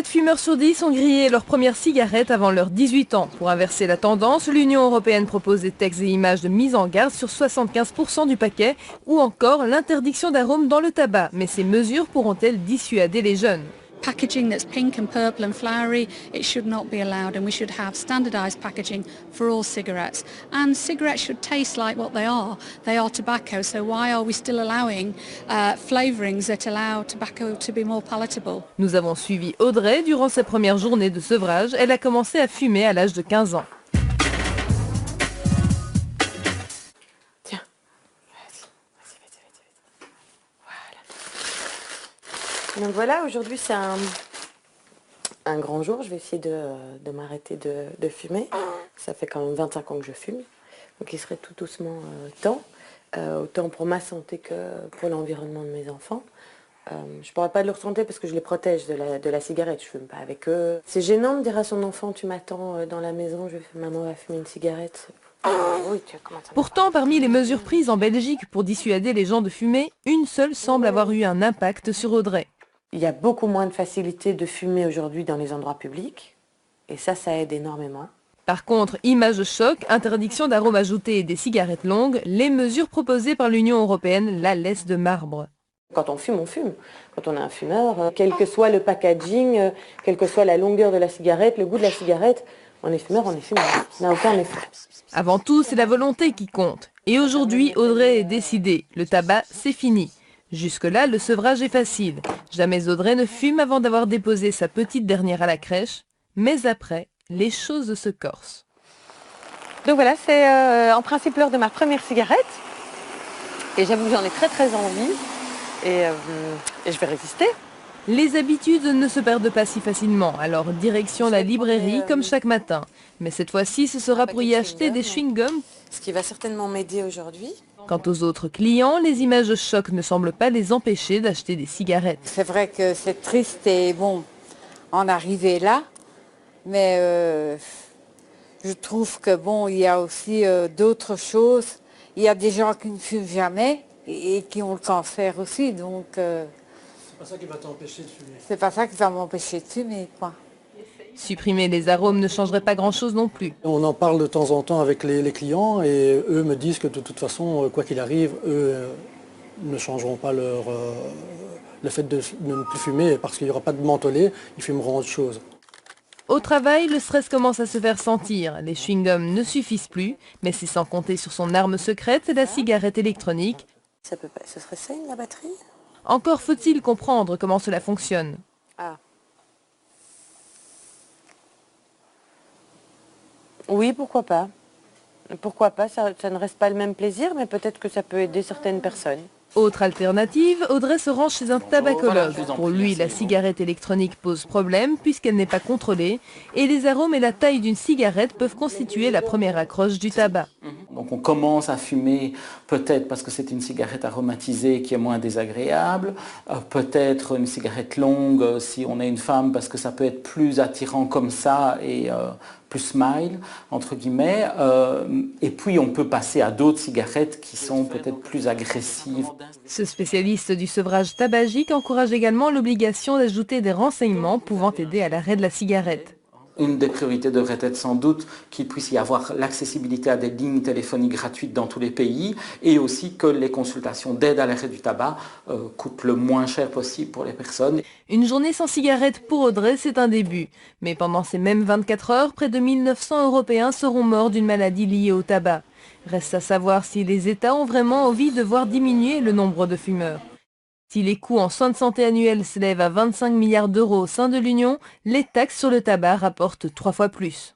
7 fumeurs sur 10 ont grillé leur première cigarette avant leurs 18 ans. Pour inverser la tendance, l'Union européenne propose des textes et images de mise en garde sur 75% du paquet ou encore l'interdiction d'arômes dans le tabac. Mais ces mesures pourront-elles dissuader les jeunes ? Packaging that's pink and purple and flowery, it should not be allowed, and we should have standardised packaging for all cigarettes. And cigarettes should taste like what they are. They are tobacco, so why are we still allowing flavourings that allow tobacco to be more palatable? Nous avons suivi Audrey durant ses premières journées de sevrage. Elle a commencé à fumer à l'âge de 15 ans. Donc voilà, aujourd'hui c'est un grand jour, je vais essayer de m'arrêter de fumer. Ça fait quand même 25 ans que je fume, donc il serait tout doucement temps, autant pour ma santé que pour l'environnement de mes enfants. Je ne pourrais pas leur santé parce que je les protège de la cigarette, je ne fume pas avec eux. C'est gênant de dire à son enfant, tu m'attends dans la maison, maman va fumer une cigarette. Oui, Pourtant, parmi les mesures prises en Belgique pour dissuader les gens de fumer, une seule semble avoir eu un impact sur Audrey. Il y a beaucoup moins de facilité de fumer aujourd'hui dans les endroits publics, et ça aide énormément. Par contre, image de choc, interdiction d'arômes ajoutés et des cigarettes longues, les mesures proposées par l'Union européenne la laissent de marbre. Quand on fume, on fume. Quand on est un fumeur, quel que soit le packaging, quelle que soit la longueur de la cigarette, le goût de la cigarette, on est fumeur, on est fumeur. Ça n'a aucun effet. Avant tout, c'est la volonté qui compte. Et aujourd'hui, Audrey est décidée. Le tabac, c'est fini. Jusque-là, le sevrage est facile. Jamais Audrey ne fume avant d'avoir déposé sa petite dernière à la crèche. Mais après, les choses se corsent. Donc voilà, c'est en principe l'heure de ma première cigarette. Et j'avoue que j'en ai très envie. Et je vais résister. Les habitudes ne se perdent pas si facilement, alors direction la librairie comme chaque matin. Mais cette fois-ci, ce sera pour y acheter des chewing-gums. Ce qui va certainement m'aider aujourd'hui. Quant aux autres clients, les images de choc ne semblent pas les empêcher d'acheter des cigarettes. C'est vrai que c'est triste et bon, en arriver là, mais je trouve que bon, il y a aussi d'autres choses. Il y a des gens qui ne fument jamais et qui ont le cancer aussi, donc... c'est pas ça qui va t'empêcher de fumer. C'est pas ça qui va m'empêcher de fumer, quoi. Supprimer les arômes ne changerait pas grand-chose non plus. On en parle de temps en temps avec les clients et eux me disent que de toute façon, quoi qu'il arrive, eux ne changeront pas le fait de ne plus fumer parce qu'il n'y aura pas de mentholé, ils fumeront autre chose. Au travail, le stress commence à se faire sentir. Les chewing-gums ne suffisent plus, mais c'est sans compter sur son arme secrète, la cigarette électronique. Ce serait ça, la batterie ? Encore faut-il comprendre comment cela fonctionne. Ah. Oui, pourquoi pas. Pourquoi pas, ça ne reste pas le même plaisir, mais peut-être que ça peut aider certaines personnes. Autre alternative, Audrey se rend chez un tabacologue. Pour lui, la cigarette électronique pose problème puisqu'elle n'est pas contrôlée et les arômes et la taille d'une cigarette peuvent constituer la première accroche du tabac. Donc on commence à fumer peut-être parce que c'est une cigarette aromatisée qui est moins désagréable, peut-être une cigarette longue si on est une femme parce que ça peut être plus attirant comme ça et plus smile, entre guillemets, et puis on peut passer à d'autres cigarettes qui sont peut-être plus agressives. Ce spécialiste du sevrage tabagique encourage également l'obligation d'ajouter des renseignements pouvant aider à l'arrêt de la cigarette. Une des priorités devrait être sans doute qu'il puisse y avoir l'accessibilité à des lignes téléphoniques gratuites dans tous les pays et aussi que les consultations d'aide à l'arrêt du tabac coûtent le moins cher possible pour les personnes. Une journée sans cigarette pour Audrey, c'est un début. Mais pendant ces mêmes 24 heures, près de 1900 Européens seront morts d'une maladie liée au tabac. Reste à savoir si les États ont vraiment envie de voir diminuer le nombre de fumeurs. Si les coûts en soins de santé annuels s'élèvent à 25 milliards d'euros au sein de l'Union, les taxes sur le tabac rapportent 3 fois plus.